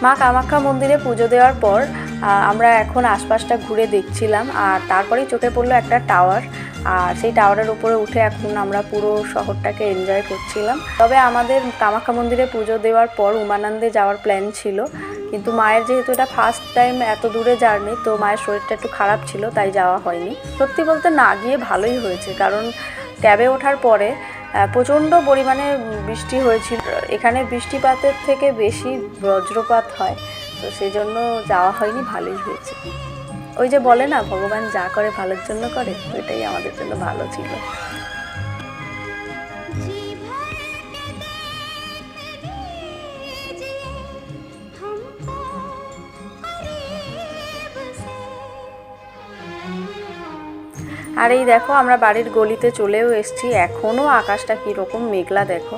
মা কামাখ্যা মন্দিরে পুজো দেওয়ার পর আমরা এখন আশপাশটা ঘুরে দেখছিলাম, আর তারপরেই চোখে পড়লো একটা টাওয়ার। আর সেই টাওয়ারের উপরে উঠে এখন আমরা পুরো শহরটাকে এনজয় করছিলাম। তবে আমাদের কামাখ্যা মন্দিরে পুজো দেওয়ার পর উমানন্দে যাওয়ার প্ল্যান ছিল, কিন্তু মায়ের যেহেতু এটা ফার্স্ট টাইম এত দূরে জার্নি, তো মায়ের শরীরটা একটু খারাপ ছিল, তাই যাওয়া হয়নি। সত্যি বলতে না গিয়ে ভালোই হয়েছে, কারণ ক্যাবে ওঠার পরে প্রচণ্ড পরিমাণে বৃষ্টি হয়েছিল। এখানে বৃষ্টিপাতের থেকে বেশি বজ্রপাত হয়, তো সেই জন্য যাওয়া হয়নি, ভালোই হয়েছে। ওই যে বলে না, ভগবান যা করে ভালোর জন্য করে, ওইটাই আমাদের জন্য ভালো ছিল। আর এই দেখো আমরা বাড়ির গলিতে চলেও এসেছি, এখনও আকাশটা কীরকম মেঘলা দেখো।